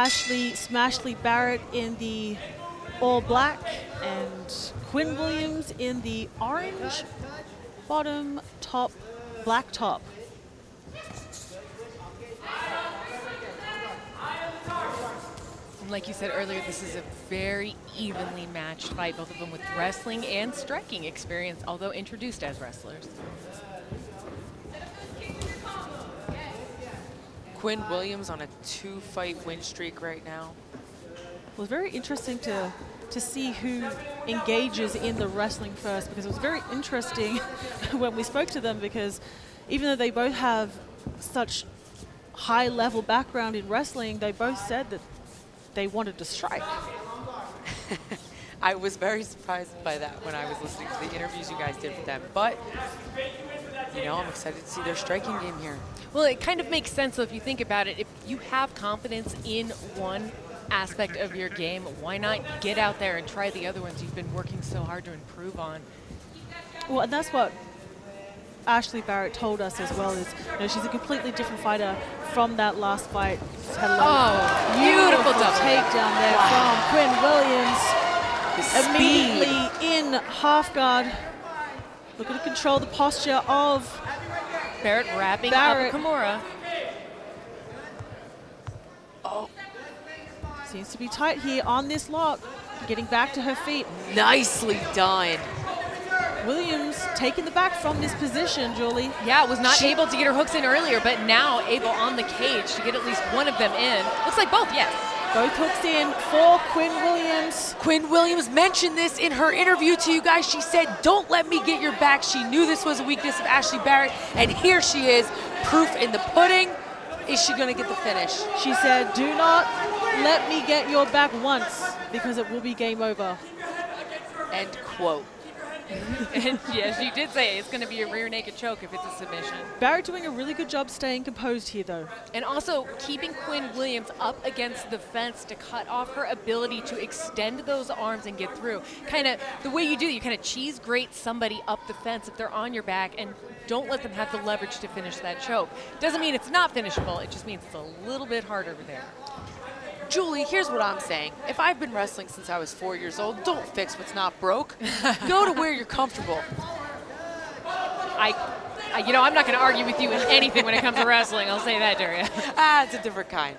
Ashley Smashly Barrett in the all black and Quinn Williams in the orange bottom, top, black top. Like you said earlier, this is a very evenly matched fight, both of them with wrestling and striking experience, although introduced as wrestlers. Quinn Williams on a 2-fight win streak right now. It was very interesting to see who engages in the wrestling first, because it was very interesting when we spoke to them, because even though they both have such high level background in wrestling, they both said that they wanted to strike. I was very surprised by that when I was listening to the interviews you guys did with them. But, you know, I'm excited to see their striking game here. Well, it kind of makes sense. So if you think about it, if you have confidence in one aspect of your game, why not get out there and try the other ones you've been working so hard to improve on? Well, and that's what Ashley Barrett told us as well, is, you know, she's a completely different fighter from that last fight. She's had a beautiful double takedown there from Quinn Williams. Immediately in half guard, looking to control the posture of Barrett wrapping up Kimura. Oh, seems to be tight here on this lock, getting back to her feet. Nicely done. Williams taking the back from this position, Julie. Yeah, was not able to get her hooks in earlier, but now able on the cage to get at least one of them in. Looks like both, yes. Both hooks in for Quinn Williams. Quinn Williams mentioned this in her interview to you guys. She said, don't let me get your back. She knew this was a weakness of Ashley Barrett, and here she is, proof in the pudding. Is she gonna get the finish? She said, do not let me get your back once, because it will be game over. End quote. And yes, you did say it's going to be a rear naked choke if it's a submission. Barrett doing a really good job staying composed here, though. And also keeping Quinn Williams up against the fence to cut off her ability to extend those arms and get through. Kind of the way you do, you kind of cheese grate somebody up the fence if they're on your back, and don't let them have the leverage to finish that choke. Doesn't mean it's not finishable, it just means it's a little bit harder there. Julie, here's what I'm saying. If I've been wrestling since I was 4 years old, don't fix what's not broke. Go to where you're comfortable. You know, I'm not going to argue with you in anything when it comes to wrestling. I'll say that, Daria. It's a different kind.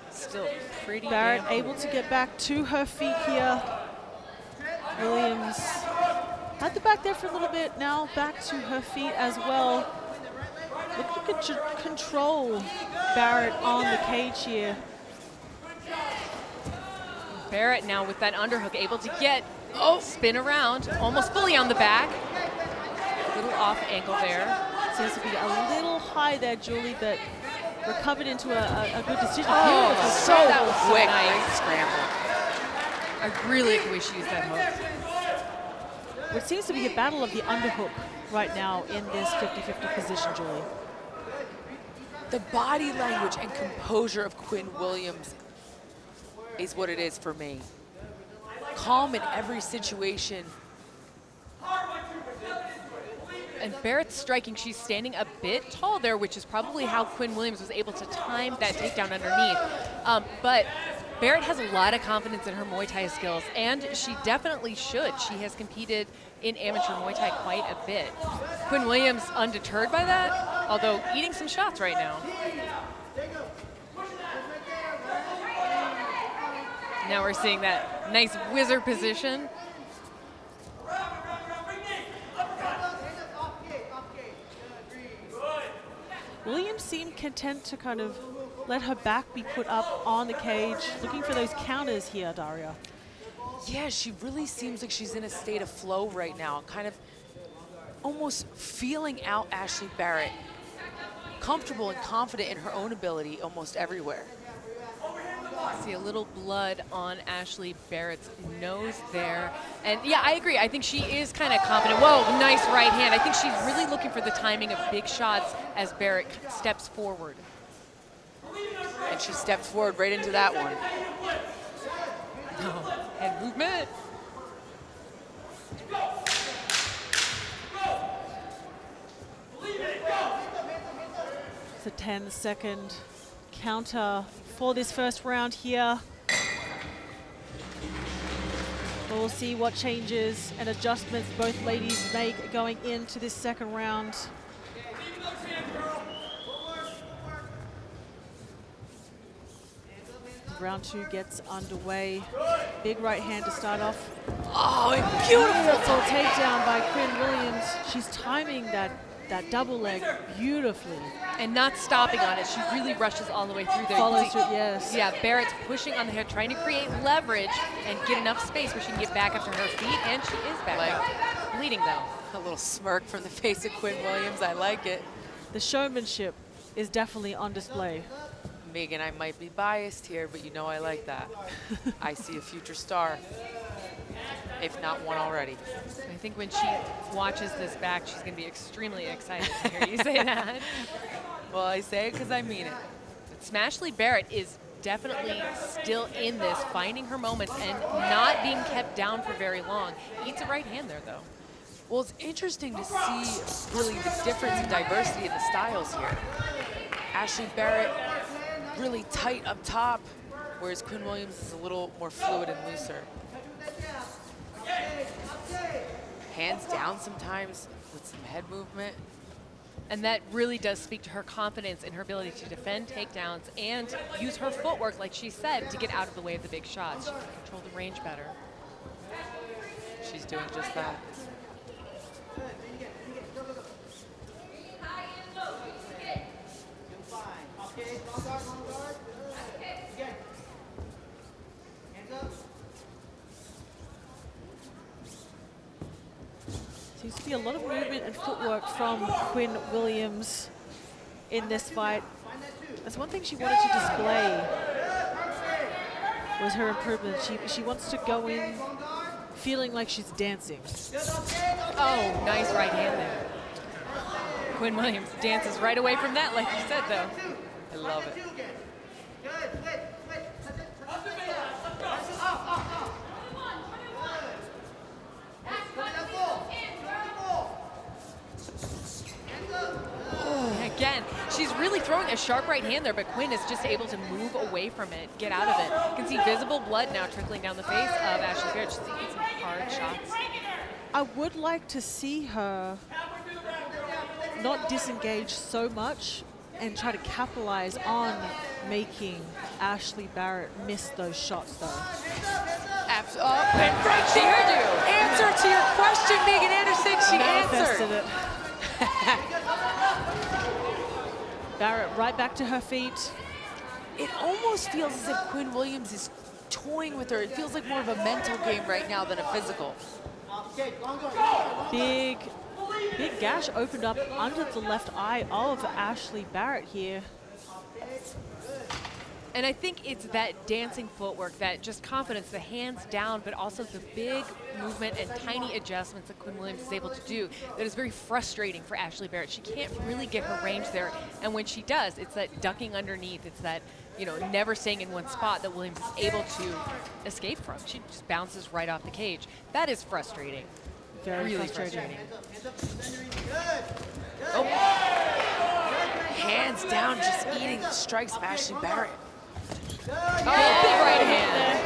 Still pretty Barrett able to get back to her feet here. Williams had the back there for a little bit, now back to her feet as well. Looking to control Barrett on the cage here. Barrett now with that underhook able to get, spin around, almost fully on the back. A little off angle there. Seems to be a little high there, Julie, but recovered into a good decision. That was so quick. nice. Scramble. I really wish she used that hook. What seems to be a battle of the underhook right now in this 50-50 position, Julie. The body language and composure of Quinn Williams is what it is for me. Calm in every situation. And Barrett's striking, she's standing a bit tall there, which is probably how Quinn Williams was able to time that takedown underneath. But Barrett has a lot of confidence in her Muay Thai skills, and she definitely should. She has competed in amateur Muay Thai quite a bit. Quinn Williams undeterred by that, although eating some shots right now. Now we're seeing that nice whizzer position. Williams seemed content to kind of let her back be put up on the cage, looking for those counters here, Daria. Yeah, she really seems like she's in a state of flow right now, kind of almost feeling out Ashley Barrett. Comfortable and confident in her own ability almost everywhere. See a little blood on Ashley Barrett's nose there. And yeah, I agree. I think she is kind of confident. Whoa, nice right hand. I think she's really looking for the timing of big shots as Barrett steps forward. And she stepped forward right into that one. Head movement. It's a 10-second counter for this first round here. But we'll see what changes and adjustments both ladies make going into this second round. Round 2 gets underway. Big right hand to start off. Oh, and beautiful takedown by Quinn Williams. She's timing that double leg beautifully. And not stopping on it. She really rushes all the way through there. Follows through, yes. Yeah, Barrett's pushing on the head, trying to create leverage and get enough space where she can get back up to her feet, and she is back up. Bleeding, though. A little smirk from the face of Quinn Williams. I like it. The showmanship is definitely on display. Megan, I might be biased here, but you know I like that. I see a future star, if not one already. I think when she watches this back, she's going to be extremely excited to hear you say that. Well, I say it because I mean it. Ashley Barrett is definitely still in this, finding her moments and not being kept down for very long. Eats a right hand there, though. Well, it's interesting to see really the difference in diversity in the styles here. Ashley Barrett really tight up top, whereas Quinn Williams is a little more fluid and looser. Hands down sometimes with some head movement. And that really does speak to her confidence in her ability to defend takedowns and use her footwork, like she said, to get out of the way of the big shots. She can control the range better. She's doing just that. Seems to be a lot of movement and footwork from Quinn Williams in this fight. That's one thing she wanted to display was her improvement. She wants to go in feeling like she's dancing. Oh, nice right hand there. Quinn Williams dances right away from that, like you said, though. I love it. Again, she's really throwing a sharp right hand there, but Quinn is just able to move away from it, get out of it. You can see visible blood now trickling down the face of Ashley Barrett. She's taking some hard shots. I would like to see her not disengage so much and try to capitalize on making Ashley Barrett miss those shots, though. And right there, answer to your question, Megan Anderson. She answered it. Barrett right back to her feet. It almost feels as if Quinn Williams is toying with her. It feels like more of a mental game right now than a physical. Big gash opened up under the left eye of Ashley Barrett here. And I think it's that dancing footwork, that just confidence, the hands down, but also the big movement and tiny adjustments that Quinn Williams is able to do that is very frustrating for Ashley Barrett. She can't really get her range there. And when she does, it's that ducking underneath. It's that, you know, never staying in one spot that Williams is able to escape from. She just bounces right off the cage. That is frustrating. Very really frustrating. Oh. Hands down, just eating the strikes of Ashley Barrett. Oh, big right hand.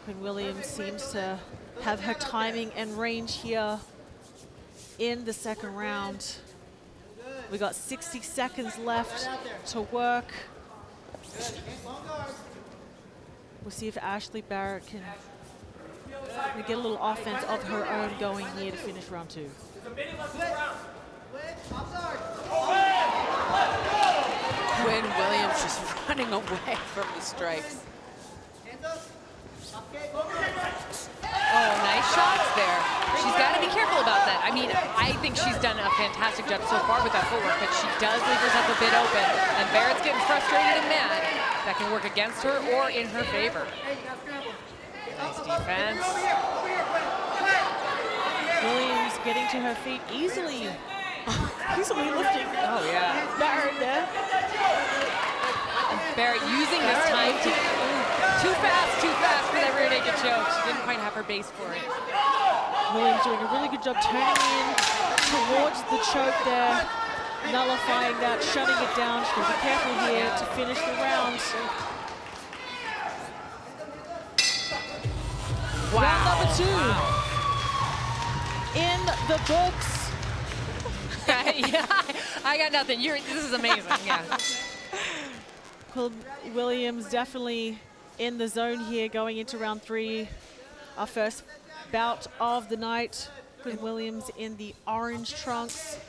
Quinn Williams seems to have her timing and range here in the second round. We got 60 seconds left to work. We'll see if Ashley Barrett can get a little offense of her own going here to finish round 2. Quinn Williams just running away from the strikes. Oh, nice shots there. She's got to be careful about that. I mean, I think she's done a fantastic job so far with that footwork, but she does leave herself a bit open. And Barrett's getting frustrated and mad. That can work against her or in her favor. Nice defense. Williams getting to her feet easily. Easily lifting. Oh, yeah. Barrett there. And Barrett using this time to too fast for that rear naked choke. She didn't quite have her base for it. Williams doing a really good job turning in towards the choke there, nullifying that, shutting it down. She's going to be careful here to finish the round. Wow. Round number 2. Wow. In the books. Yeah, I got nothing. This is amazing. Yeah. Williams definitely in the zone here going into round 3. Our first bout of the night. Quinn Williams in the orange trunks.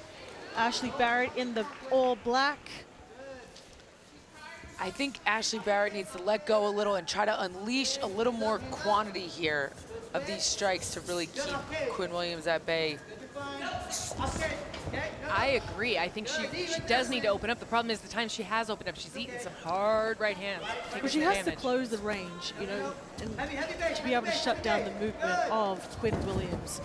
Ashley Barrett in the all black. I think Ashley Barrett needs to let go a little and try to unleash a little more quantity here of these strikes to really keep Quinn Williams at bay. I agree. I think she does need to open up. The problem is the time she has opened up, she's eaten some hard right hands. Well, she has to close the range, you know, and to be able to shut down the movement of Quinn Williams.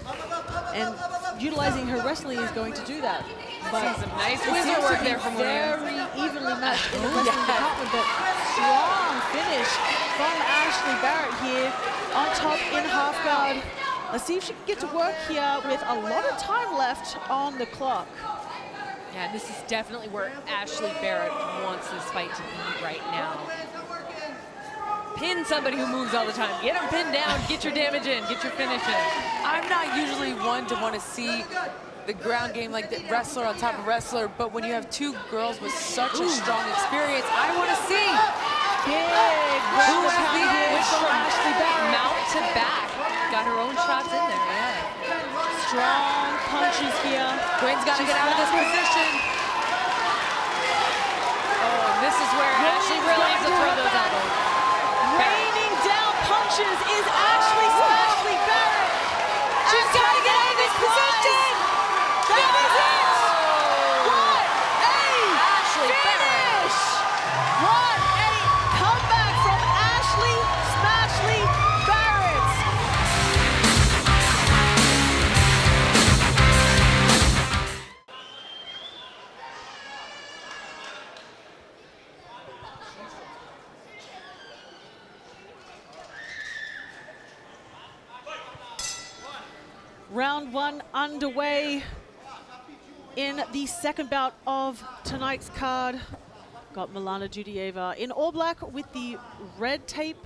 And utilizing her wrestling is going to do that. But some nice wizard work there from Williams. Very evenly matched in the wrestling department, but strong finish from Ashley Barrett here on top in half guard. Let's see if she can get to work here with a lot of time left on the clock. Yeah, this is definitely where Ashley Barrett wants this fight to be right now. Pin somebody who moves all the time. Get them pinned down, get your damage in, get your finish in. I'm not usually one to want to see the ground game like the wrestler on top of wrestler, but when you have two girls with such a strong experience, I want to see. Big Who is the hit from Ashley Barrett. Mount to back. Got her own shots in there, yeah. Strong punches here. Quinn's got to get out of this position. Oh, and this is where Ashley really needs to throw those elbows. Raining down punches is Ashley Barrett. She's got to get out of this position. That is it. What a Ashley Barrett. finish. What a comeback from Ashley Smashley Barrett. Round 1 underway in the second bout of tonight's card. Got Milana Dudieva in all black with the red tape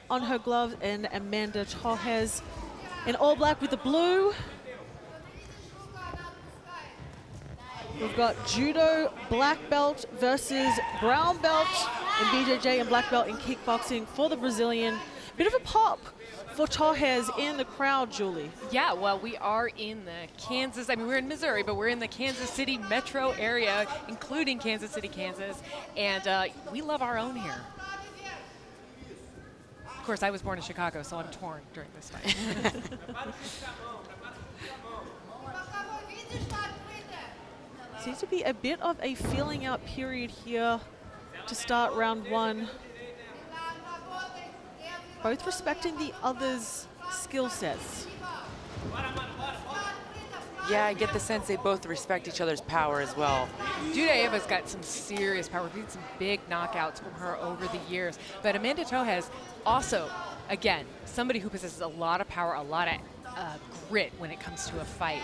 on her glove, and Amanda Torres in all black with the blue. We've got judo black belt versus brown belt in BJJ and black belt in kickboxing for the Brazilian. Bit of a pop for Torres in the crowd, Julie. Yeah, well, we are in the Kansas, I mean, we're in Missouri, but we're in the Kansas City metro area, including Kansas City, Kansas, and we love our own here. Of course, I was born in Chicago, so I'm torn during this fight. Seems to be a bit of a filling out period here to start round 1. Both respecting the other's skill sets. Yeah, I get the sense they both respect each other's power as well. Dudaeva's got some serious power. We've seen some big knockouts from her over the years. But Amanda Torres also, again, somebody who possesses a lot of power, a lot of grit when it comes to a fight.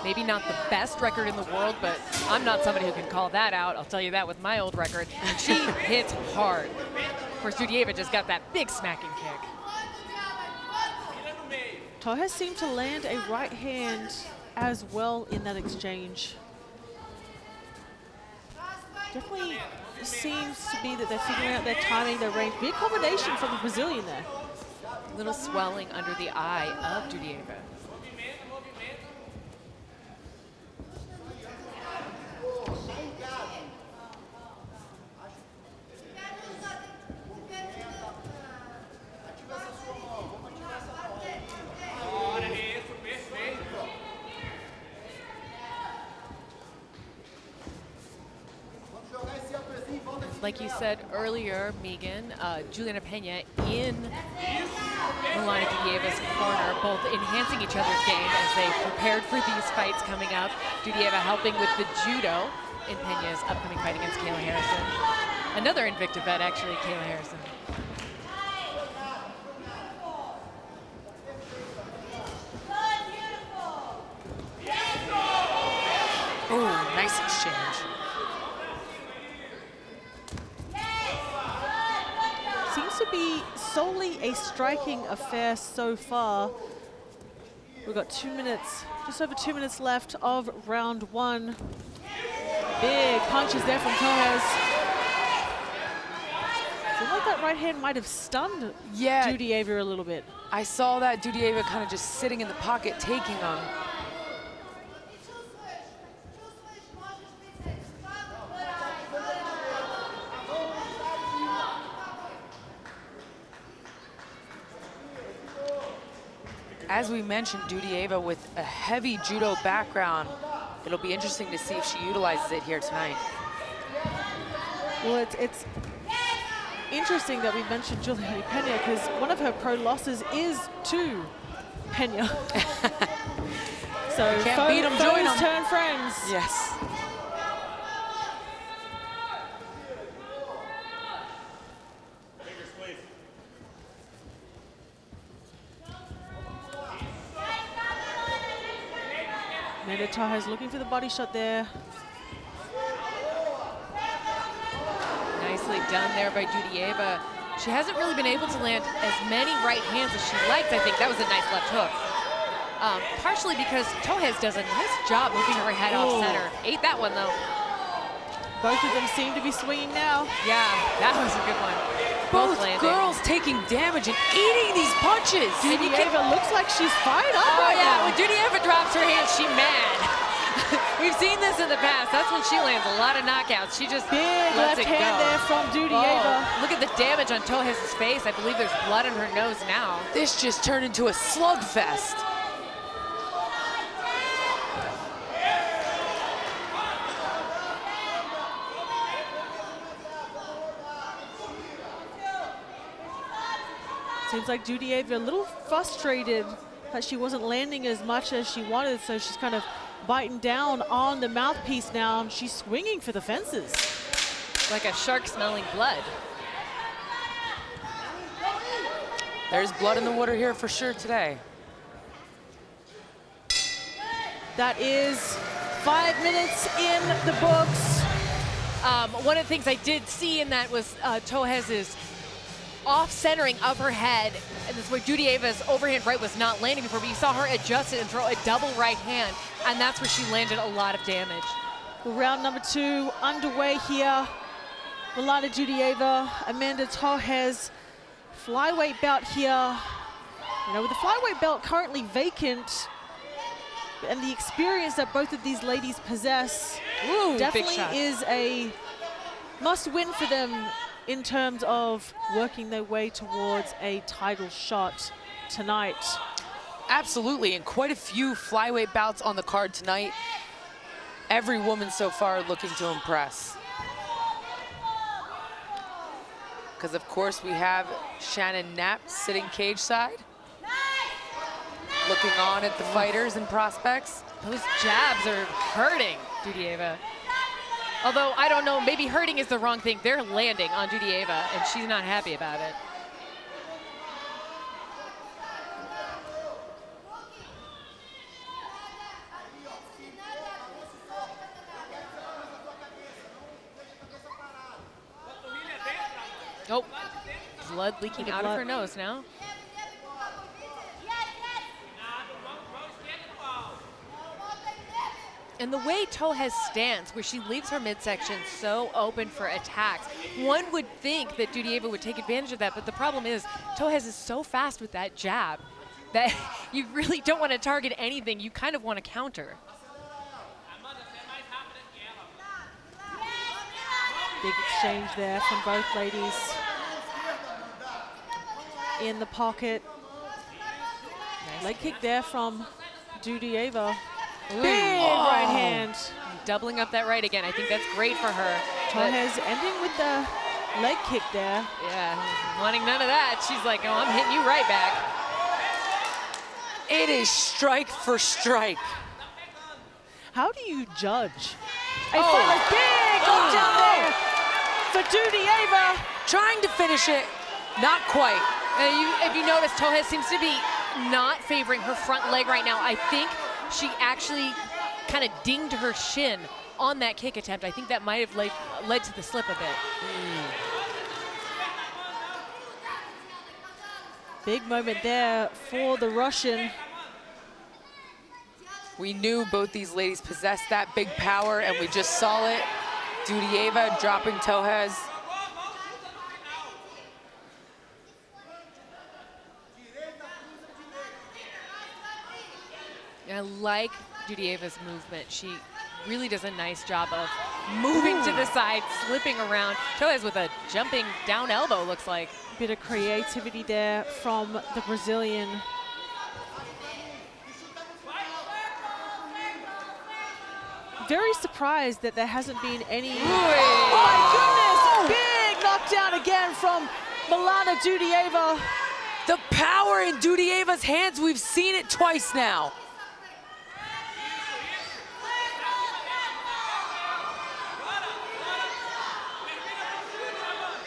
Maybe not the best record in the world, but I'm not somebody who can call that out. I'll tell you that with my old record. She hits hard. Of course, Dudieva just got that big smacking kick. Torres seemed to land a right hand as well in that exchange. Definitely seems to be that they're figuring out their timing, their range. Big combination from the Brazilian there. Little swelling under the eye of Dudieva. Like you said earlier, Megan, Juliana Pena in Milana Dudieva's corner, both enhancing each other's game as they prepared for these fights coming up. Dudieva helping with the judo in Pena's upcoming fight against Kayla Harrison. Another Invicta vet, actually, Kayla Harrison. solely a striking affair so far. We've got 2 minutes, just over 2 minutes left of round one. Big punches there from Tohez. Seemed like that right hand might have stunned Dudieva a little bit. I saw that Dudieva kind of just sitting in the pocket, taking them. As we mentioned, Dudieva with a heavy judo background. It'll be interesting to see if she utilizes it here tonight. Well, it's interesting that we mentioned Juliana Pena because one of her pro losses is to Pena. So can't beat 'em, join 'em. Turn friends. Yes. Amanda Tohez looking for the body shot there. Nicely done there by Dudieva. She hasn't really been able to land as many right hands as she likes, I think. That was a nice left hook. Partially because Tohez does a nice job moving her head off center. Ate that one, though. Both of them seem to be swinging now. Yeah, that was a good one. Both landing. girls taking damage and eating these punches. Dudieva looks like she's fired up right now. When Dudieva drops her hands, she's mad. We've seen this in the past. That's when she lands a lot of knockouts. She just Big lets left it hand go. there from Dudieva. Oh, look at the damage on Tohez's face. I believe there's blood on her nose now. This just turned into a slugfest. Seems like Dudieva a little frustrated that she wasn't landing as much as she wanted, so she's kind of biting down on the mouthpiece now, and she's swinging for the fences. Like a shark smelling blood. There's blood in the water here for sure today. That is 5 minutes in the books. One of the things I did see in that was Tohez's off-centering of her head, and this is where Dudieva's overhand right was not landing before, but you saw her adjust it and throw a double right hand, and that's where she landed a lot of damage. Well, round number 2 underway here. Milana Dudieva, Amanda Tohez, flyweight bout here. You know, with the flyweight belt currently vacant, and the experience that both of these ladies possess, definitely is a must-win for them in terms of working their way towards a title shot tonight. Absolutely, and quite a few flyweight bouts on the card tonight. Every woman so far looking to impress. Because of course we have Shannon Knapp sitting cage side, looking on at the fighters and prospects. Those jabs are hurting Dudieva. Although, I don't know, maybe hurting is the wrong thing. They're landing on Dudieva, and she's not happy about it. Oh, blood leaking out of her nose now. And the way Tohez stands, where she leaves her midsection so open for attacks, one would think that Dudieva would take advantage of that, but the problem is Tohez is so fast with that jab that you really don't want to target anything. You kind of want to counter. Big exchange there from both ladies. In the pocket. Nice. Leg kick there from Dudieva. Big right hand. Doubling up that right again. I think that's great for her. Tohez ending with the leg kick there. Yeah, wanting none of that. She's like, oh, I'm hitting you right back. It is strike for strike. How do you judge? A big down there for Dudieva. Trying to finish it, not quite. If you notice, Tohez seems to be not favoring her front leg right now. I think she actually kind of dinged her shin on that kick attempt. I think that might have led to the slip a bit. Big moment there for the Russian. We knew both these ladies possessed that big power, and we just saw it. Dudieva dropping Tohez. I like Dudieva's movement. She really does a nice job of moving to the side, slipping around. Tohez with a jumping down elbow, looks like. Bit of creativity there from the Brazilian. Very surprised that there hasn't been any. Oh my goodness! Big knockdown again from Milana Dudieva. The power in Dudieva's hands, we've seen it twice now.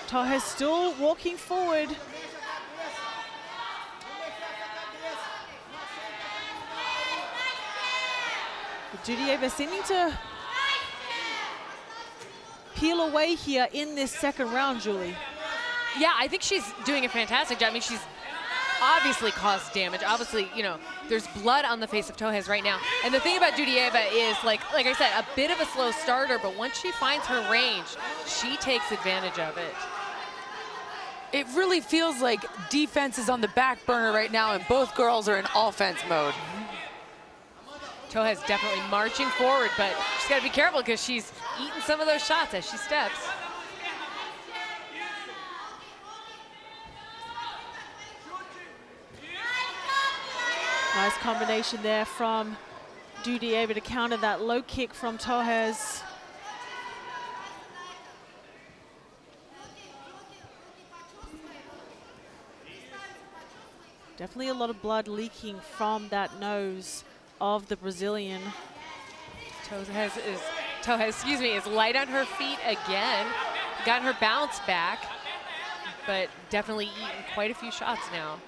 Tohez still walking forward. Dudieva seeming to peel away here in this second round, Julie. Yeah, I think she's doing a fantastic job. I mean, she's obviously caused damage. Obviously, you know, there's blood on the face of Tohez right now. And the thing about Dudieva is, like I said, a bit of a slow starter, but once she finds her range, she takes advantage of it. It really feels like defense is on the back burner right now, and both girls are in offense mode. Tohez definitely marching forward, but she's got to be careful because she's eating some of those shots as she steps. Nice combination there from Dudieva to counter that low kick from Tohez. Definitely a lot of blood leaking from that nose of the Brazilian. Tohez is light on her feet again. Got her bounce back, but definitely eaten quite a few shots now.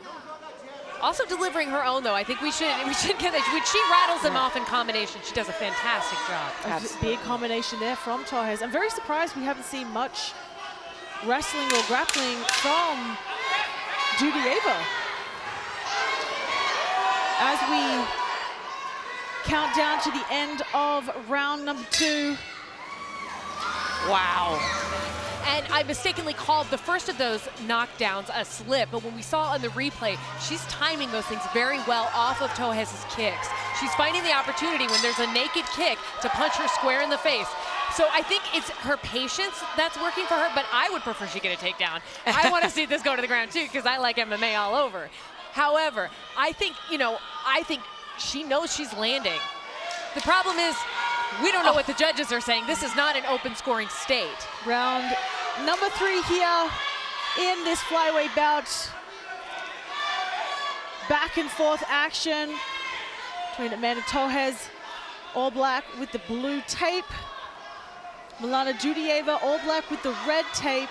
Also delivering her own, though. I think we should get that. When she rattles them off in combination, she does a fantastic job. A big combination there from Tohez. I'm very surprised we haven't seen much wrestling or grappling from Dudieva. As we count down to the end of round number 2. Wow. And I mistakenly called the first of those knockdowns a slip, but when we saw on the replay, she's timing those things very well off of Tohez's kicks. She's finding the opportunity when there's a naked kick to punch her square in the face. So I think it's her patience that's working for her, but I would prefer she get a takedown. I want to see this go to the ground too, because I like MMA all over. However, I think she knows she's landing. The problem is, we don't know what the judges are saying. This is not an open scoring state. Round number 3 here in this flyweight bout. Back and forth action between Amanda Tohez, all black with the blue tape. Milana Dudieva, all black with the red tape.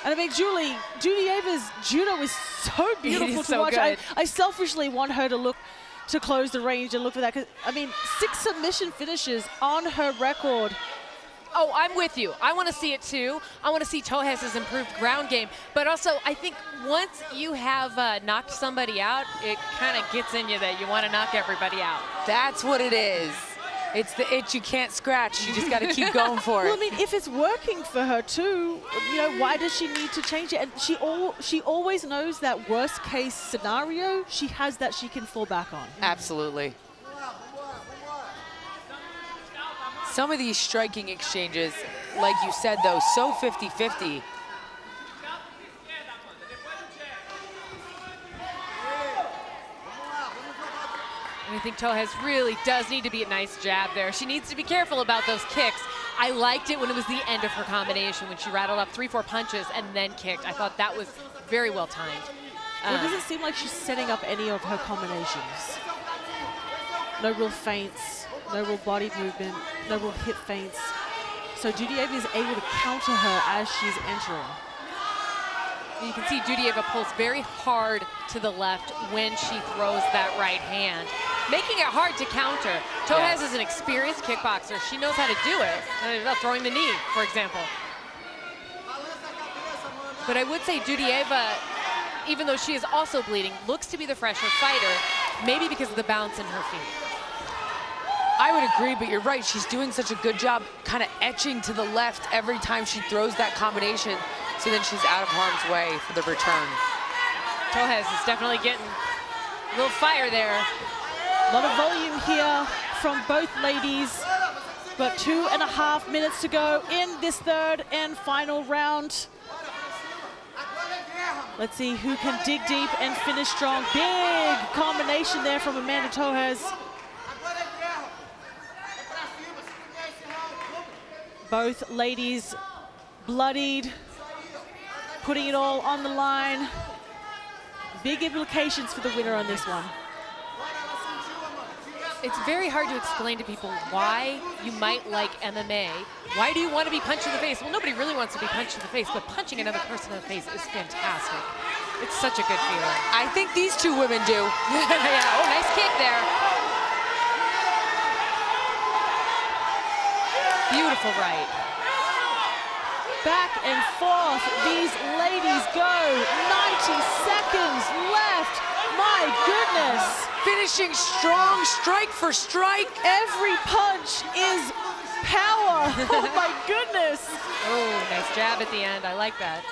And I mean, Julie, Dudieva's judo is so beautiful to watch. I selfishly want her to close the range and look for that. Because, I mean, 6 submission finishes on her record. Oh, I'm with you. I want to see it too. I want to see Tohez's improved ground game. But also, I think once you have knocked somebody out, it kind of gets in you that you want to knock everybody out. That's what it is. It's the itch you can't scratch. You just got to keep going for it. Well, I mean, if it's working for her too, you know, why does she need to change it? And she always knows that worst case scenario, she has that she can fall back on. Absolutely. Some of these striking exchanges, like you said, though, so 50-50. And I think Tohez really does need to be a nice jab there. She needs to be careful about those kicks. I liked it when it was the end of her combination, when she rattled up 3-4 punches and then kicked. I thought that was very well timed. Well, it doesn't seem like she's setting up any of her combinations. No real feints, no real body movement, no real hip feints. So Dudieva is able to counter her as she's entering. You can see Dudieva pulls very hard to the left when she throws that right hand, making it hard to counter. Tohez is an experienced kickboxer. She knows how to do it, throwing the knee, for example. But I would say Dudieva even though she is also bleeding, looks to be the fresher fighter, maybe because of the bounce in her feet. I would agree, but you're right. She's doing such a good job kind of etching to the left every time she throws that combination, so then she's out of harm's way for the return. Tohez is definitely getting a little fire there. A lot of volume here from both ladies. But 2.5 minutes to go in this third and final round. Let's see who can dig deep and finish strong. Big combination there from Amanda Tohez. Both ladies bloodied, putting it all on the line. Big implications for the winner on this one. It's very hard to explain to people why you might like MMA. Why do you want to be punched in the face? Well, nobody really wants to be punched in the face, but punching another person in the face is fantastic. It's such a good feeling. I think these two women do. Yeah, oh, nice kick there. Beautiful right. Back and forth, these ladies go. 90 seconds left. My goodness. Finishing strong, strike for strike. Every punch is power. Oh my goodness. Oh, nice jab at the end. I like that.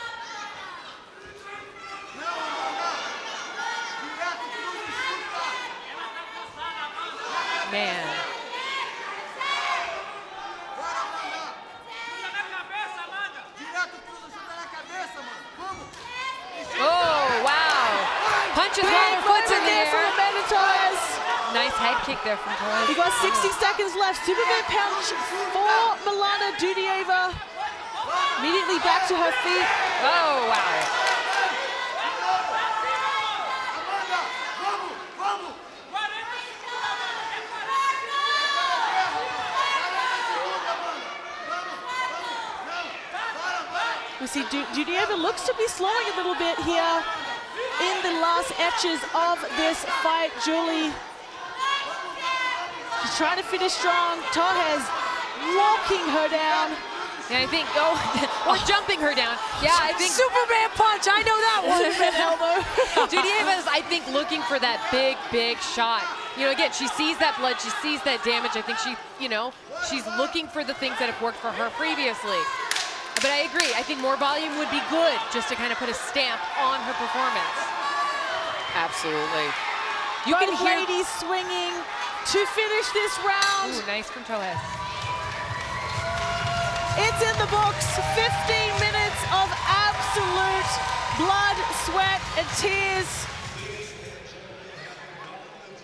Man. Oh, wow. Punches while her foot's in the air. Nice head kick there from Tohez. We got 60 seconds left. Superman punch for Milana Dudieva. Immediately back to her feet. Oh, wow. We see Dudieva looks to be slowing a little bit here in the last etches of this fight. Julie, she's trying to finish strong. Tohez walking her down. Yeah, I think, or jumping her down. Yeah, I think. Superman punch, I know that one. Superman elbow. Dudieva is, I think, looking for that big, big shot. You know, again, she sees that blood, she sees that damage. I think she, you know, she's looking for the things that have worked for her previously. But I agree, I think more volume would be good just to kind of put a stamp on her performance. Absolutely. You can hear ladies swinging to finish this round. Ooh, nice from Tohez. It's in the books. 15 minutes of absolute blood, sweat, and tears.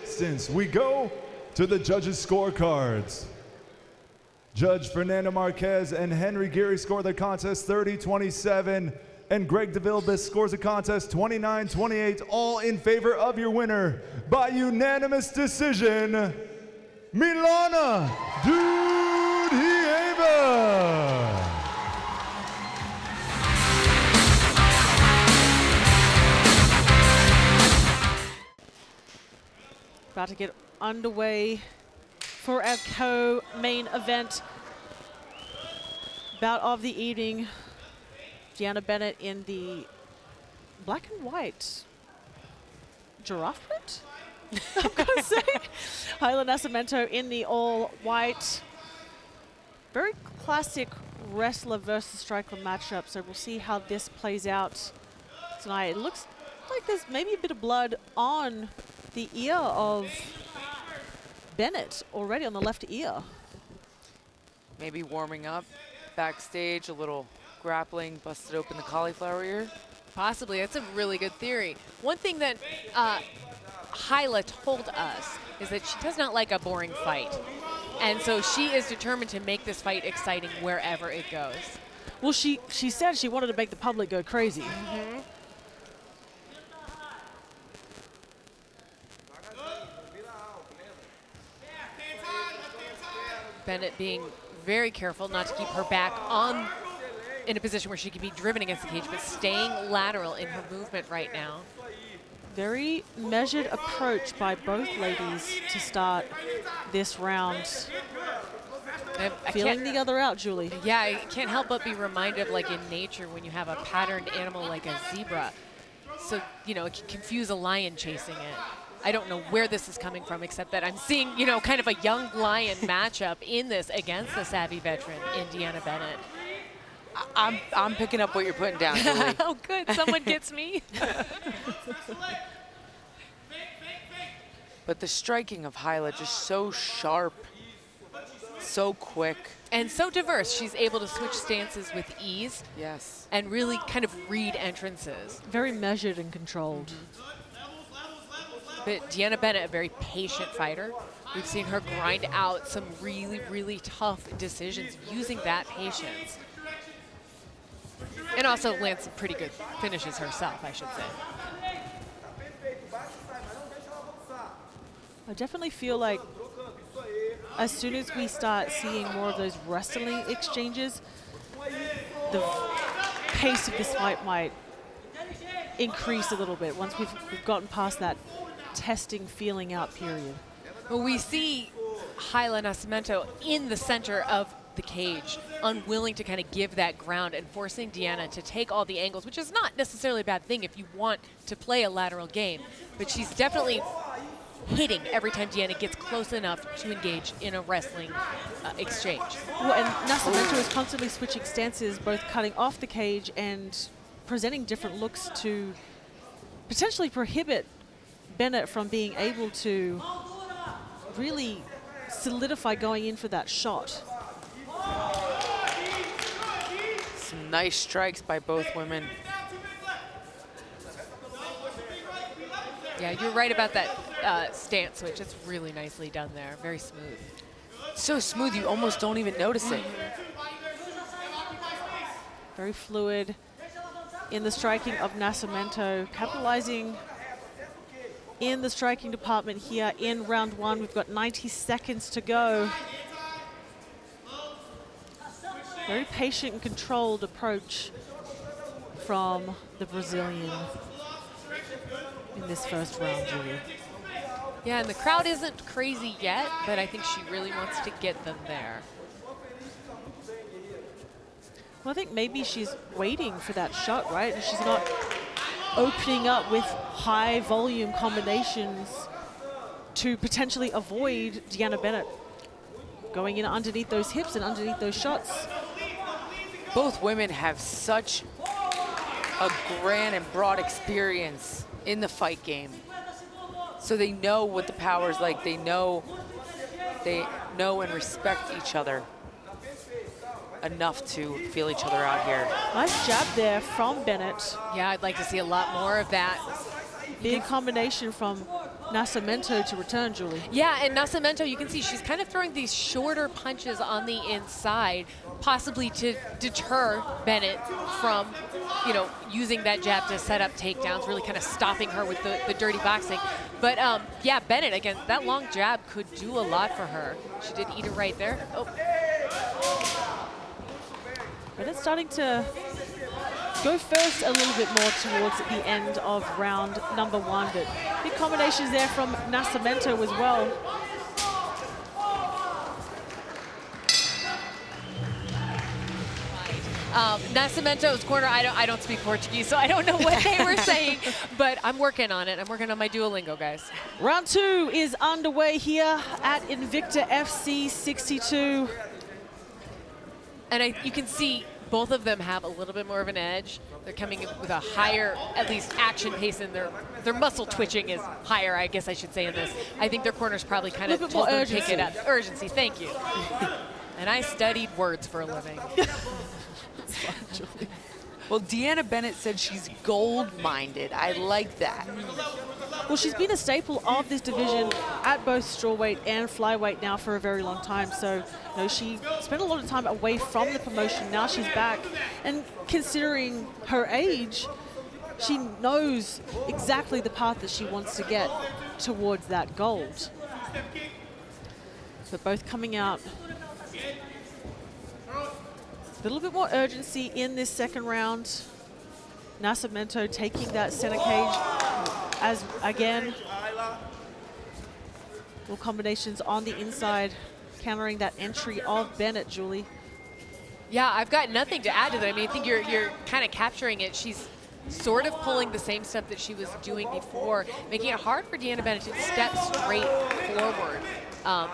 Since we go to the judges' scorecards. Judge Fernando Marquez and Henry Geary score the contest 30-27, and Greg DeVille scores the contest 29-28, all in favor of your winner by unanimous decision, Milana Dudieva. About to get underway for our co-main event bout of the evening. DeAnna Bennett in the black and white giraffe print, I'm gonna say. Hyla Nascimento in the all white. Very classic wrestler versus striker matchup, so we'll see how this plays out tonight. It looks like there's maybe a bit of blood on the ear of Bennett already, on the left ear. Maybe warming up backstage, a little grappling, busted open the cauliflower ear. Possibly, that's a really good theory. One thing that Hyla told us is that she does not like a boring fight. And so she is determined to make this fight exciting wherever it goes. Well, she said she wanted to make the public go crazy. Mm-hmm. Bennett being very careful not to keep her back on in a position where she can be driven against the cage, but staying lateral in her movement right now. Very measured approach by both ladies to start this round. Feeling the other out, Julie. Yeah, I can't help but be reminded of, like, in nature when you have a patterned animal like a zebra. so, you know, it can confuse a lion chasing it. I don't know where this is coming from, except that I'm seeing, you know, kind of a young lion matchup in this against the savvy veteran in DeAnna Bennett. I'm picking up what you're putting down, Julie. Oh, good. Someone gets me. But the striking of Hyla just so sharp, so quick. And so diverse. She's able to switch stances with ease. Yes. And really kind of read entrances. Very measured and controlled. But DeAnna Bennett, a very patient fighter. We've seen her grind out some really, really tough decisions using that patience. And also lands some pretty good finishes herself, I should say. I definitely feel like as soon as we start seeing more of those wrestling exchanges, the pace of this fight might increase a little bit once we've gotten past that testing, feeling out period. Well, we see Hyla Nascimento in the center of the cage, unwilling to kind of give that ground and forcing DeAnna to take all the angles, which is not necessarily a bad thing if you want to play a lateral game, but she's definitely hitting every time DeAnna gets close enough to engage in a wrestling exchange. Well, and Nascimento is constantly switching stances, both cutting off the cage and presenting different looks to potentially prohibit Bennett from being able to really solidify going in for that shot. Some nice strikes by both women. Yeah, you're right about that stance switch. It's really nicely done there. Very smooth. So smooth, you almost don't even notice it. Very fluid in the striking of Nascimento, capitalizing in the striking department here in round one. We've got 90 seconds to go. Very patient and controlled approach from the Brazilian in this first round, Julie. Yeah, and the crowd isn't crazy yet, but I think she really wants to get them there. Well, I think maybe she's waiting for that shot, right? And she's not opening up with high volume combinations to potentially avoid DeAnna Bennett going in underneath those hips and underneath those shots. Both women have such a grand and broad experience in the fight game. So they know what the power is like. They know and respect each other enough to feel each other out here. Nice jab there from Bennett. Yeah, I'd like to see a lot more of that. Big combination from Nascimento to return, Julie. Yeah, and Nascimento, you can see she's kind of throwing these shorter punches on the inside, possibly to deter Bennett from, you know, using that jab to set up takedowns, really kind of stopping her with the dirty boxing. But yeah, Bennett, again, that long jab could do a lot for her. She did eat it right there. Oh. Bennett's starting to go first a little bit more towards the end of round number one, but big combinations there from Nascimento as well. Nascimento's corner, I don't speak Portuguese, so I don't know what they were saying, but I'm working on it. I'm working on my Duolingo, guys. Round two is underway here at Invicta FC 62. And you can see both of them have a little bit more of an edge. They're coming in with a higher, at least, action pace, and their muscle twitching is higher, I guess I should say, in this. I think their corner's probably kind of told them to pick it up. Urgency, thank you. And I studied words for a living. Well, DeAnna Bennett said she's gold-minded. I like that. Well, she's been a staple of this division at both strawweight and flyweight now for a very long time. So, you know, she spent a lot of time away from the promotion. Now she's back. And considering her age, she knows exactly the path that she wants to get towards that gold. So both coming out. A little bit more urgency in this second round. Nascimento taking that center cage as again. Little combinations on the inside, countering that entry of Bennett, Julie. Yeah, I've got nothing to add to that. I mean, I think you're kind of capturing it. She's sort of pulling the same stuff that she was doing before, making it hard for DeAnna Bennett to step straight forward,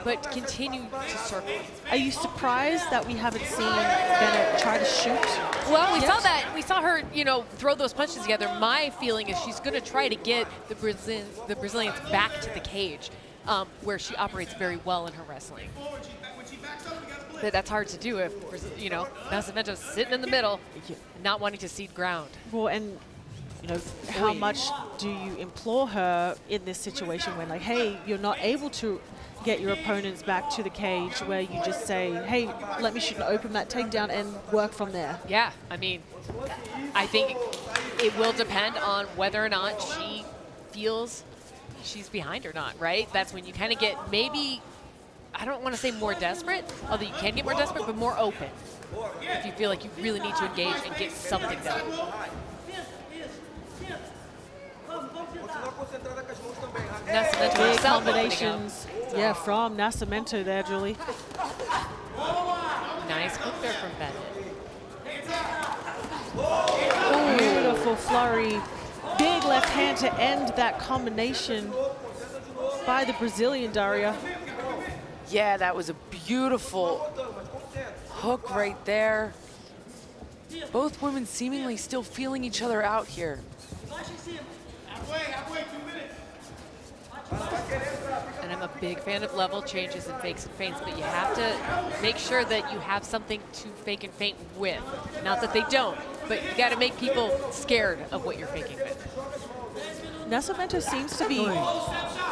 but continue to circle. Are you surprised that we haven't seen Bennett try to shoot? Well, we saw that. We saw her, throw those punches together. My feeling is she's going to try to get the Brazilians back to the cage, where she operates very well in her wrestling. But that's hard to do if, Nascimento's sitting in the middle, not wanting to cede ground. Well, and how much do you implore her in this situation when, like, hey, you're not able to get your opponents back to the cage, where you just say, hey, let me shoot an open mat takedown and work from there? Yeah, I mean, I think it will depend on whether or not she feels she's behind or not, right? That's when you kind of get maybe, I don't want to say more desperate, although you can get more desperate, but more open if you feel like you really need to engage and get something done. Big combinations, yeah, from Nascimento there, Julie. Nice hook there from Bennett. Beautiful flurry. Big left hand to end that combination by the Brazilian, Daria. Yeah, that was a beautiful hook right there. Both women seemingly still feeling each other out here. And I'm a big fan of level changes and fakes and feints, but you have to make sure that you have something to fake and feint with. Not that they don't, but you got to make people scared of what you're faking with. Nascimento seems to be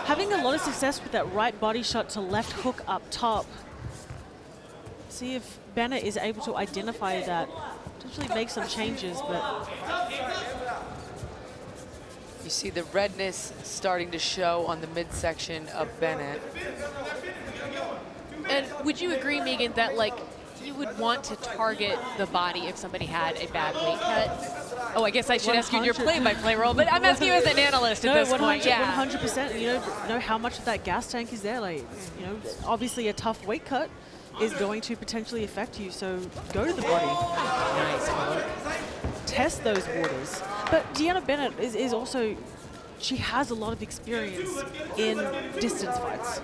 having a lot of success with that right body shot to left hook up top. See if Bennett is able to identify that, potentially make some changes, but you see the redness starting to show on the midsection of Bennett. And would you agree, Megan, that you would want to target the body if somebody had a bad weight cut? Oh, I guess I should ask you your play-by-play role, but I'm asking you as an analyst at this point. Yeah, 100%. You know how much of that gas tank is there. Obviously a tough weight cut is going to potentially affect you, so go to the body. Nice hook. Test those waters. But DeAnna Bennett is also, she has a lot of experience in distance fights,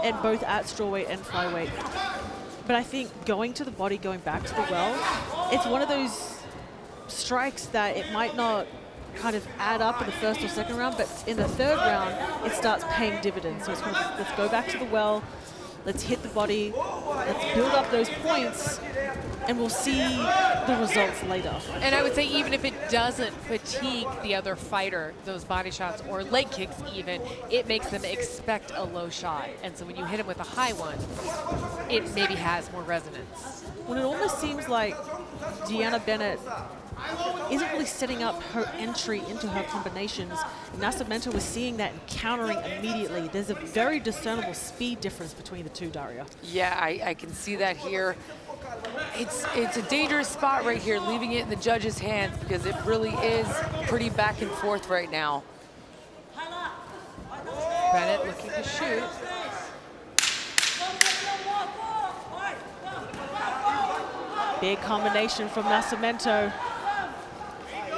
and both at strawweight and flyweight. But I think going to the body, going back to the well, it's one of those strikes that it might not kind of add up in the first or second round, but in the third round, it starts paying dividends. So it's kind of, let's go back to the well, let's hit the body, let's build up those points, and we'll see the results later. And I would say even if it doesn't fatigue the other fighter, those body shots or leg kicks even, it makes them expect a low shot. And so when you hit them with a high one, it maybe has more resonance. Well, it almost seems like DeAnna Bennett isn't really setting up her entry into her combinations. Nascimento was seeing that and countering immediately. There's a very discernible speed difference between the two, Daria. Yeah, I can see that here. It's a dangerous spot right here, leaving it in the judges' hands, because it really is pretty back and forth right now. Bennett looking to shoot. Big combination from Nascimento.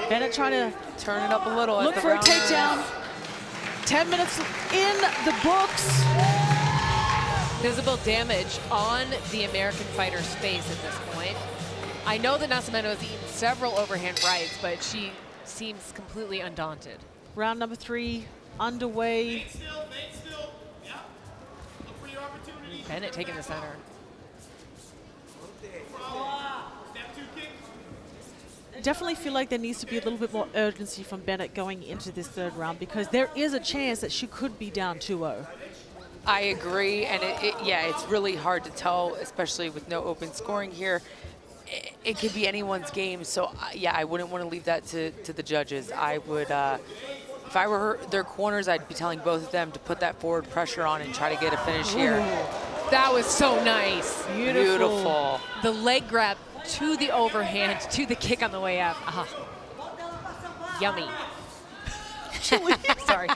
Bennett trying to turn it up a little. Look for a takedown. 10 minutes in the books. Visible damage on the American fighter's face at this point. I know that Nascimento has eaten several overhand rights, but she seems completely undaunted. Round number 3 underway. Bennett taking the center. Definitely feel like there needs to be a little bit more urgency from Bennett going into this third round, because there is a chance that she could be down 2-0. I agree, and yeah, it's really hard to tell, especially with no open scoring here. It could be anyone's game, so yeah, I wouldn't want to leave that to the judges. I would, if I were their corners, I'd be telling both of them to put that forward pressure on and try to get a finish here. That was so nice. Beautiful. The leg grab to the overhand, to the kick on the way up. Yummy. Sorry.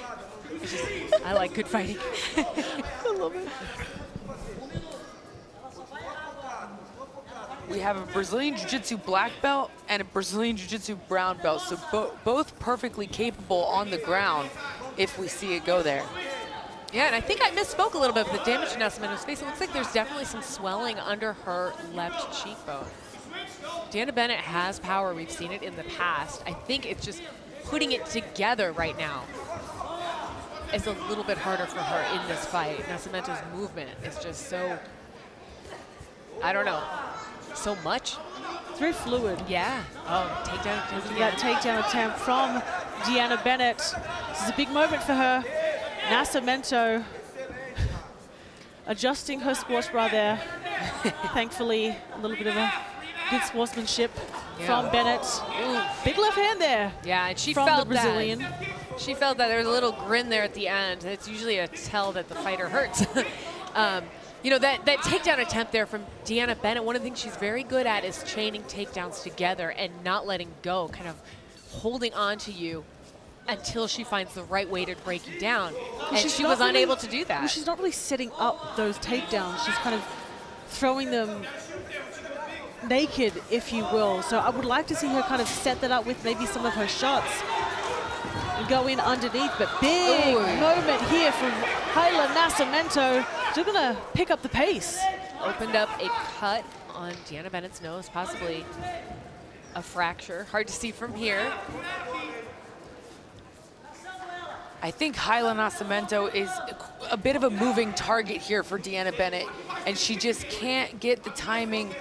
I like good fighting. I love it. We have a Brazilian Jiu-Jitsu black belt and a Brazilian Jiu-Jitsu brown belt, so both perfectly capable on the ground if we see it go there. Yeah, and I think I misspoke a little bit with the damage to Nascimento's face. It looks like there's definitely some swelling under her left cheekbone. DeAnna Bennett has power. We've seen it in the past. I think it's just putting it together right now is a little bit harder for her in this fight. Nascimento's movement is just so, I don't know, so much. It's very fluid. Yeah. Oh, takedown attempt again. That takedown attempt from DeAnna Bennett. This is a big moment for her. Nascimento adjusting her sports bra there. Thankfully, a little bit of a good sportsmanship from Bennett. Ooh, big left hand there. Yeah, and she from felt the Brazilian. that. She felt that. There was a little grin there at the end. It's usually a tell that the fighter hurts. You know, that takedown attempt there from DeAnna Bennett, one of the things she's very good at is chaining takedowns together and not letting go, kind of holding on to you until she finds the right way to break you down. And she was unable to do that. Well, she's not really setting up those takedowns. She's kind of throwing them naked, if you will. So I would like to see her kind of set that up with maybe some of her shots and go in underneath. But big moment here from Hyla Nascimento. She's going to pick up the pace. Opened up a cut on DeAnna Bennett's nose, possibly a fracture. Hard to see from here. I think Hyla Nascimento is a bit of a moving target here for DeAnna Bennett, and she just can't get the timing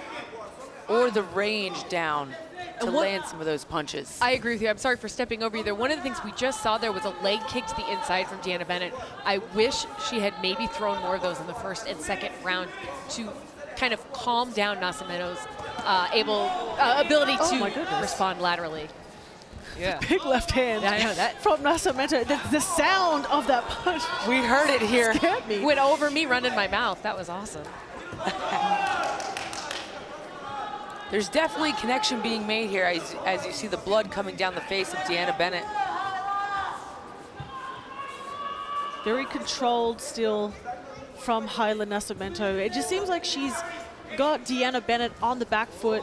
or the range down to land some of those punches. I agree with you. I'm sorry for stepping over you there. One of the things we just saw there was a leg kick to the inside from DeAnna Bennett. I wish she had maybe thrown more of those in the first and second round to kind of calm down Nascimento's ability to respond laterally. Yeah. Big left hand. Yeah, I know that. From Nascimento. The sound of that punch. We heard it here. Scared me. Went over me, run in my mouth. That was awesome. There's definitely connection being made here as you see the blood coming down the face of DeAnna Bennett. Very controlled still from Hyla Nascimento. It just seems like she's got DeAnna Bennett on the back foot.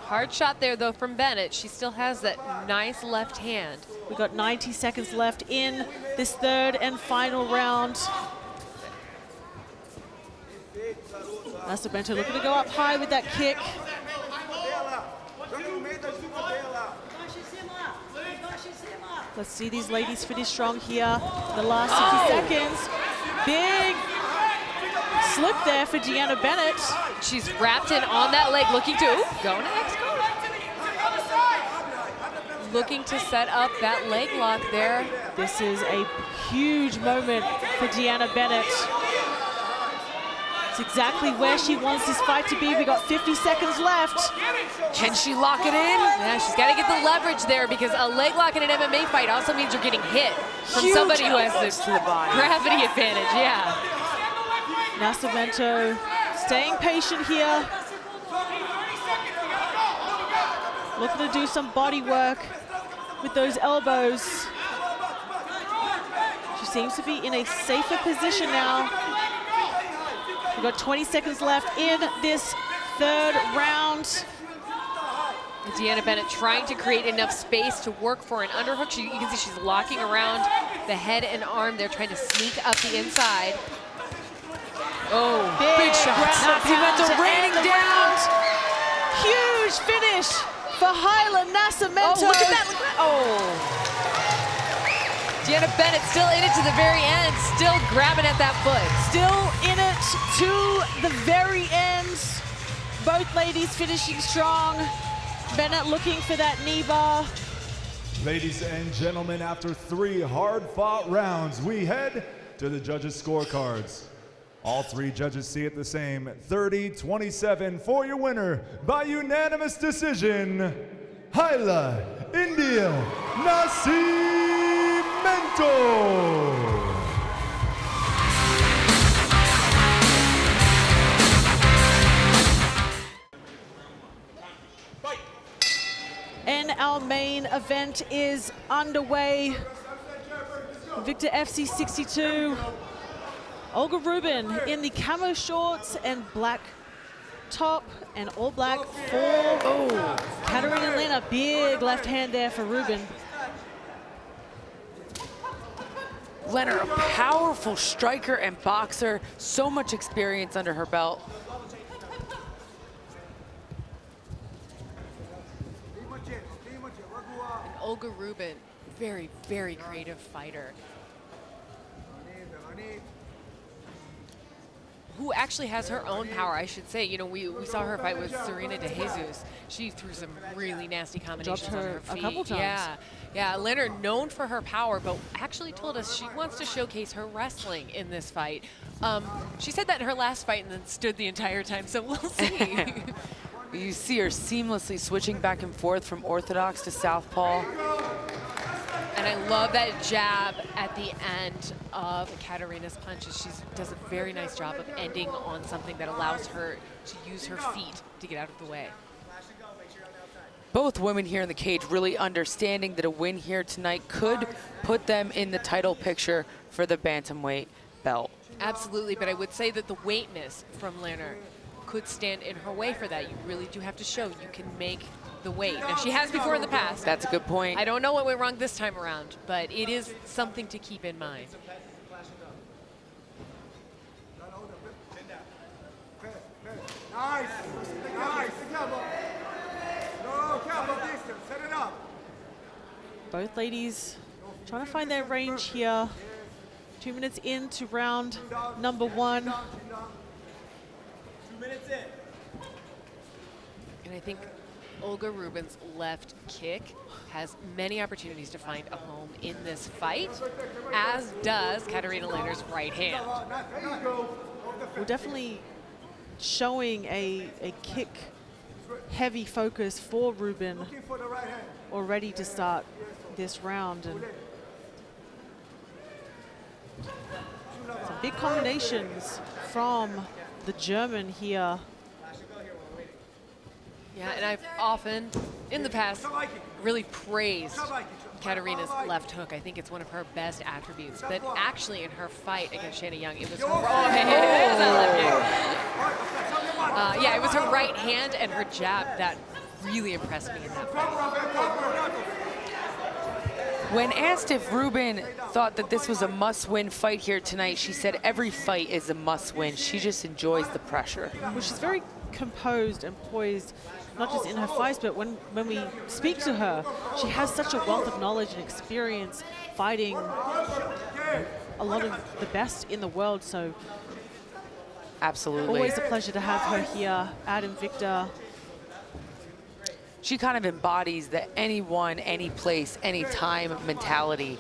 Hard shot there, though, from Bennett. She still has that nice left hand. We've got 90 seconds left in this third and final round. Nascimento looking to go up high with that kick. Let's see these ladies finish strong here. The last 60 seconds. Big slip there for DeAnna Bennett. She's wrapped in on that leg, looking to go next. Looking to set up that leg lock there. This is a huge moment for DeAnna Bennett. It's exactly where she wants this fight to be. We got 50 seconds left. Can she lock it in? Yeah, she's got to get the leverage there because a leg lock in an MMA fight also means you're getting hit from Huge somebody who has elbows this to the body. gravity advantage. Yeah. Nascimento staying patient here. Looking to do some body work with those elbows. She seems to be in a safer position now. We've got 20 seconds left in this third round. DeAnna Bennett trying to create enough space to work for an underhook. You can see she's locking around the head and arm. They're trying to sneak up the inside. Oh, big shots. Nascimento raining down. Huge finish for Hyla Nascimento. Oh, look at that. Oh. DeAnna Bennett still in it to the very end, still grabbing at that foot. Still in it to the very end. Both ladies finishing strong. Bennett looking for that knee bar. Ladies and gentlemen, after 3 hard-fought rounds, we head to the judges' scorecards. All 3 judges see it the same, 30-27 for your winner by unanimous decision, Hyla India Nascimento. And our main event is underway. Invicta FC 62. Olga Rubin in the camo shorts and black top and all black for Katarina Lena. Big left hand there for Rubin. Lena, a powerful striker and boxer, so much experience under her belt. And Olga Rubin, very, very creative fighter, who actually has her own power, I should say. You know, we saw her fight with Serena de Jesus. She threw some really nasty combinations on her feet. A couple times. Yeah, Leonard known for her power, but actually told us she wants to showcase her wrestling in this fight. She said that in her last fight and then stood the entire time, so we'll see. You see her seamlessly switching back and forth from orthodox to southpaw. And I love that jab at the end of Katarina's punches. She does a very nice job of ending on something that allows her to use her feet to get out of the way. Both women here in the cage really understanding that a win here tonight could put them in the title picture for the bantamweight belt. Absolutely, but I would say that the weight miss from Lerner could stand in her way for that. You really do have to show you can make the weight. Now, she has before in the past. That's a good point. I don't know what went wrong this time around, but it is something to keep in mind. Nice. Set it up. Both ladies trying to find their range here. 2 minutes into round number 1. 2 minutes in. And I think Olga Rubin's left kick has many opportunities to find a home in this fight, as does Katarina Lerner's right hand. We're definitely showing a kick heavy focus for Rubin already to start this round. And some big combinations from the German here. Yeah, and I've often, in the past, really praised Katarina's left hook. I think it's one of her best attributes. But actually, in her fight against Shanna Young, it was her it was her right hand and her jab that really impressed me in that fight. When asked if Rubin thought that this was a must-win fight here tonight, she said every fight is a must-win. She just enjoys the pressure. Well, she's very composed and poised, not just in her fights, but when we speak to her, she has such a wealth of knowledge and experience fighting a lot of the best in the world. So absolutely. Always a pleasure to have her here at Invicta. She kind of embodies the anyone, any place, any time mentality.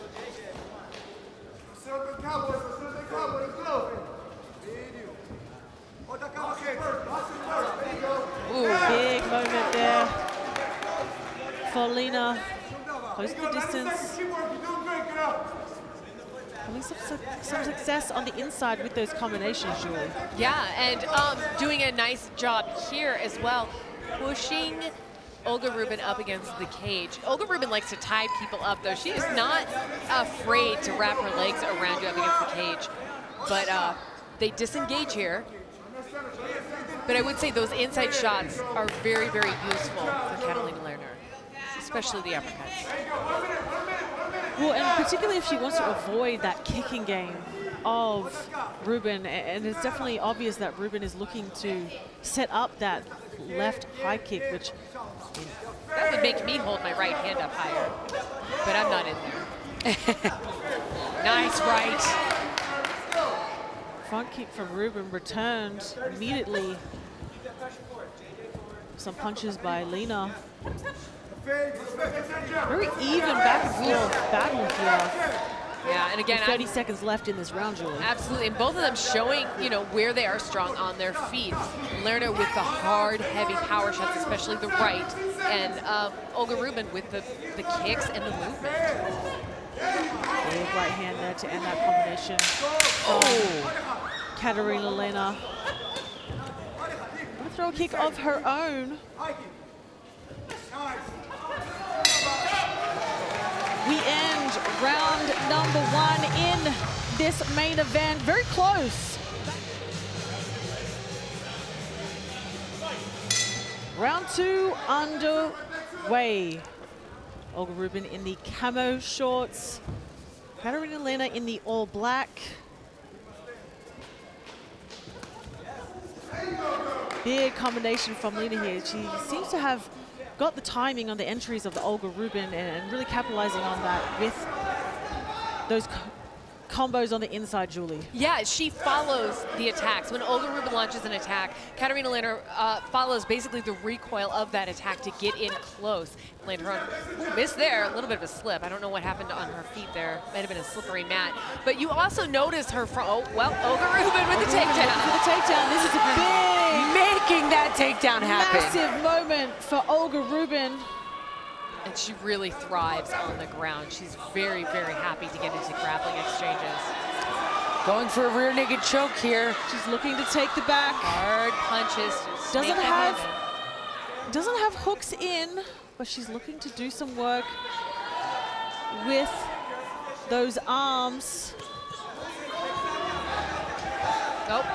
Ooh, big moment there for Lena. Closing the distance. Having some success on the inside with those combinations, Julie. Yeah, and doing a nice job here as well, pushing Olga Rubin up against the cage. Olga Rubin likes to tie people up, though. She is not afraid to wrap her legs around you up against the cage. But they disengage here. But I would say those inside shots are very, very useful for Katalina Lerner, especially the uppercuts. Well, and particularly if she wants to avoid that kicking game of Rubin, and it's definitely obvious that Rubin is looking to set up that left high kick, which that would make me hold my right hand up higher, but I'm not in there. Nice right. Front kick from Rubin returned immediately. Some punches by Lena. Very even back and forth battle here. Yeah, and again, 30 seconds left in this round, Julie. Absolutely, and both of them showing, you know, where they are strong on their feet. Lerner with the hard, heavy power shots, especially the right, and Olga Rubin with the kicks and the movement. Big right hand there to end that combination. Oh, Katarina Lena. Gonna throw a kick of her own. We end round number 1 in this main event. Very close. Round 2 underway. Olga Rubin in the camo shorts. Katarina Lena in the all black. Big combination from Lena here. She seems to have got the timing on the entries of the Olga Rubin and really capitalizing on that with those combos on the inside, Julie. Yeah, she follows the attacks. When Olga Rubin launches an attack, Katarina Lena follows basically the recoil of that attack to get in close. Land her on, missed there, a little bit of a slip. I don't know what happened on her feet there. Might have been a slippery mat. But you also notice her from, oh, well, Olga Rubin with the takedown. With the takedown, this is a big, Making that takedown happen. massive moment for Olga Rubin. And she really thrives on the ground. She's very, very happy to get into grappling exchanges. Going for a rear naked choke here. She's looking to take the back. Hard punches. snake Doesn't have hooks in, but she's looking to do some work with those arms. Nope.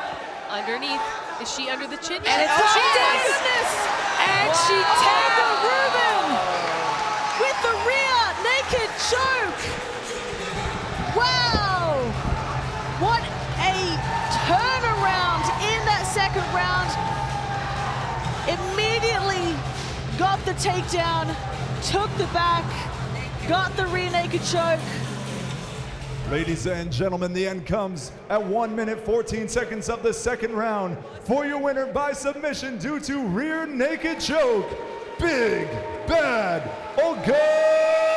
Underneath. Is she under the chin? And it's she does. does. And she takes Olga Rubin with the rear naked choke. Wow! What a turnaround in that second round. Immediately got the takedown, took the back, got the rear naked choke. Ladies and gentlemen, the end comes at 1 minute 14 seconds of the second round. For your winner by submission due to rear naked choke, Big Bad Olga